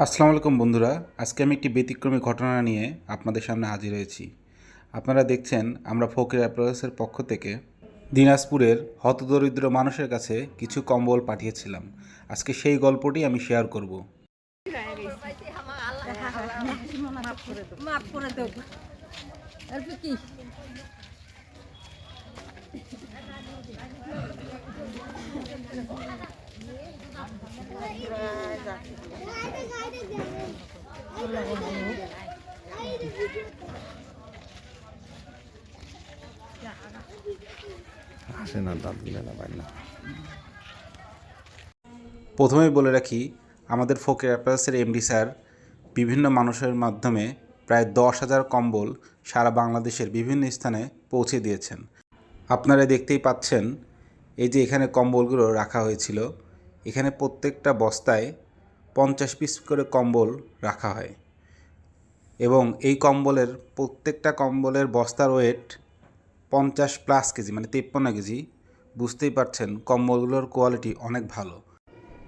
আসসালামু আলাইকুম বন্ধুরা, আজকে আমি একটি ব্যতিক্রমী ঘটনা নিয়ে আপনাদের সামনে হাজির হয়েছি। আপনারা দেখছেন আমরা ফকির অ্যাপ্লায়েন্সের পক্ষ থেকে দিনাজপুরের হতদরিদ্র মানুষের কাছে কিছু কম্বল পাঠিয়েছিলাম। আজকে সেই গল্পটি আমি শেয়ার করব। প্রথমেই বলে রাখি, আমাদের ফকির অ্যাপ্লায়েন্সের এমডি স্যার বিভিন্ন মানুষের মাধ্যমে প্রায় 10,000 কম্বল সারা বাংলাদেশের বিভিন্ন স্থানে পৌঁছে দিয়েছেন। আপনারা দেখতেই পাচ্ছেন, এই যে এখানে কম্বলগুলো রাখা হয়েছিল, এখানে প্রত্যেকটা বস্তায় 50 পিস করে কম্বল রাখা হয় এবং এই কম্বলের প্রত্যেকটা কম্বলের বস্তার ওয়েট 50+ কেজি, মানে 53 কেজি। বুঝতেই পারছেন কম্বলগুলোর কোয়ালিটি অনেক ভালো।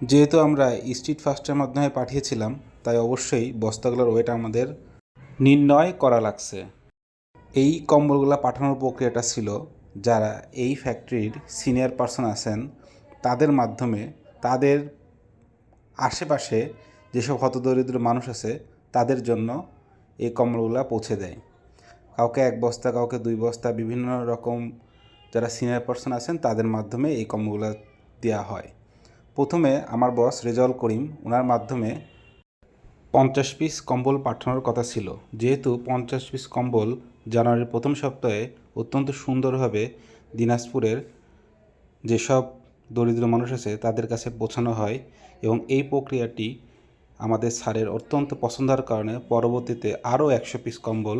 যেহেতু আমরা স্ট্রিট ফাস্টের মাধ্যমে পাঠিয়েছিলাম, তাই অবশ্যই বস্তাগুলোর ওয়েট আমাদের নির্ণয় করা লাগছে। এই কম্বলগুলো পাঠানোর প্রক্রিয়াটা ছিল, যারা এই ফ্যাক্টরির সিনিয়র পার্সন আছেন তাদের মাধ্যমে তাদের আশেপাশে যেসব হতদরিদ্র মানুষ আছে তাদের জন্য এই কম্বলগুলো পৌঁছে দেয়। কাউকে 1 বস্তা, কাউকে 2 বস্তা, বিভিন্ন রকম যারা সিনিয়র পার্সন আছেন তাদের মাধ্যমে এই কম্বলগুলো দেওয়া হয়। প্রথমে আমার বস রেজাউল করিম, ওনার মাধ্যমে 50 পিস কম্বল পাঠানোর কথা ছিল। যেহেতু 50 পিস কম্বল জানুয়ারির প্রথম সপ্তাহে অত্যন্ত সুন্দরভাবে দিনাজপুরের যেসব দরিদ্র মানুষ আছে তাদের কাছে পৌঁছানো হয় এবং এই প্রক্রিয়াটি আমাদের স্যারের অত্যন্ত পছন্দের কারণে পরবর্তীতে আরও 100 পিস কম্বল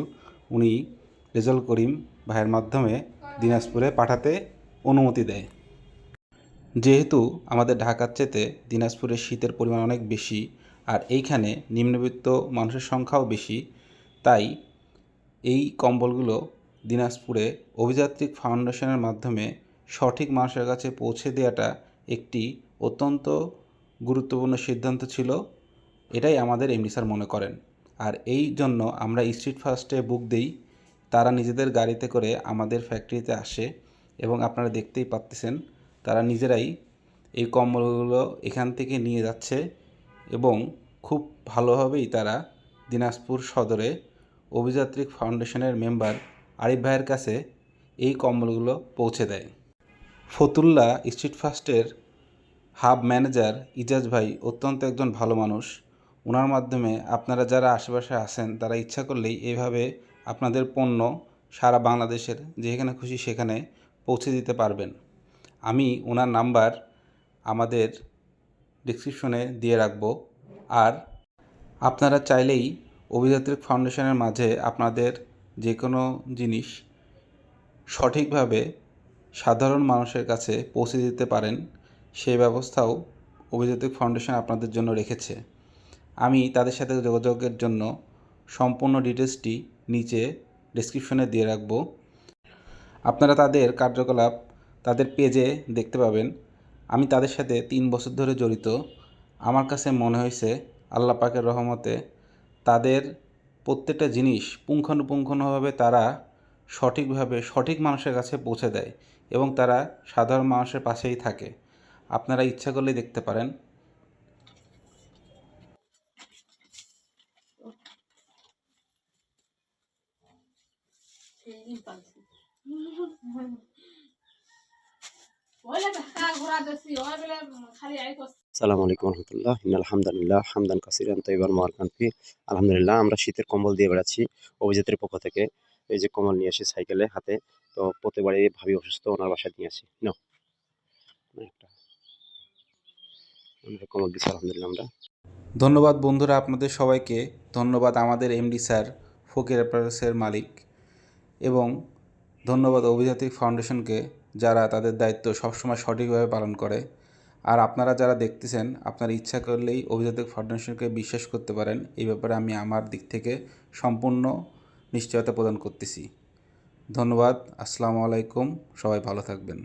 উনি রেজাউল করিম ভাইয়ের মাধ্যমে দিনাজপুরে পাঠাতে অনুমতি দেয়। যেহেতু আমাদের ঢাকার চেয়ে দিনাজপুরের শীতের পরিমাণ অনেক বেশি, আর এইখানে নিম্নবিত্ত মানুষের সংখ্যাও বেশি, তাই এই কম্বলগুলো দিনাজপুরে অভিযাত্রিক ফাউন্ডেশনের মাধ্যমে সঠিক মানুষের কাছে পৌঁছে দেওয়াটা একটি অত্যন্ত গুরুত্বপূর্ণ সিদ্ধান্ত ছিল। এটাই আমাদের এমডি স্যার মনে করেন। আর এই জন্য আমরা স্ট্রিট ফাস্টে বুক দিই, তারা নিজেদের গাড়িতে করে আমাদের ফ্যাক্টরিতে আসে এবং আপনারা দেখতেই পাচ্ছেন তারা নিজেরাই এই কম্বলগুলো এখান থেকে নিয়ে যাচ্ছে এবং খুব ভালোভাবেই তারা দিনাজপুর সদরে অভিযাত্রিক ফাউন্ডেশনের মেম্বার আরিফ ভাইয়ের কাছে এই কম্বলগুলো পৌঁছে দেয়। ফতুল্লা স্ট্রিট ফাস্টের হাব ম্যানেজার ইজাজ ভাই অত্যন্ত একজন ভালো মানুষ। ওনার মাধ্যমে আপনারা যারা আশেপাশে আছেন তারা ইচ্ছা করলেই এইভাবে আপনাদের পণ্য সারা বাংলাদেশের যেখানে খুশি সেখানে পৌঁছে দিতে পারবেন। আমি ওনার নাম্বার আমাদের ডেসক্রিপশনে দিয়ে রাখব। আর আপনারা চাইলেই অভিযাত্রিক ফাউন্ডেশনের মাঝে আপনাদের যে কোনো জিনিস সঠিকভাবে সাধারণ মানুষের কাছে পৌঁছে দিতে পারেন, সেই ব্যবস্থাও অভিযাত্রিক ফাউন্ডেশন আপনাদের জন্য রেখেছে। আমি তাদের সাথে যোগাযোগের জন্য সম্পূর্ণ ডিটেলসটি নিচে ডেসক্রিপশনে দিয়ে রাখব। আপনারা তাদের কার্যকলাপ তাদের পেজে দেখতে পাবেন। আমি তাদের সাথে 3 বছর ধরে জড়িত। আমার কাছে মনে হয়েছে আল্লাহ পাকের রহমতে তাদের প্রত্যেকটা জিনিস পুঙ্খানুপুঙ্খভাবে তারা সঠিকভাবে সঠিক মানুষের কাছে পৌঁছে দেয় এবং তারা সাধারণ মানুষের পাশেই থাকে। আপনারা ইচ্ছা করলে দেখতে পারেন। আসসালামু আলাইকুম রহমতুল্লাহ। আলহামদুলিল্লাহ হামদান কাসিরান তৈবার মারকান ফি। আলহামদুলিল্লাহ, আমরা শীতের কম্বল দিয়ে বেড়াচ্ছি অভিজাতের পক্ষ থেকে। এই যে কম্বল নিয়ে আসি সাইকেলে হাতে, তো প্রতিবারই ভাবি অসুস্থ, ওনার বাসায় নিয়ে আসি। একটা কম্বল দিচ্ছি আলহামদুলিল্লাহ আমরা। ধন্যবাদ বন্ধুরা আপনাদের সবাইকে। ধন্যবাদ আমাদের এমডি স্যার ফকির অ্যাপারেলসের মালিক, এবং ধন্যবাদ অভিযাত্রিক ফাউন্ডেশনকে যারা তাদের দায়িত্ব সবসময় সঠিকভাবে পালন করে। আর আপনারা যারা দেখতেছেন, আপনারা ইচ্ছা করলেই অভিযাত্রিক ফাউন্ডেশনকে বিশ্বাস করতে পারেন। এই ব্যাপারে আমি আমার দিক থেকে সম্পূর্ণ নিশ্চয়তা প্রদান করতেছি। ধন্যবাদ। আসসালামু আলাইকুম। সবাই ভালো থাকবেন।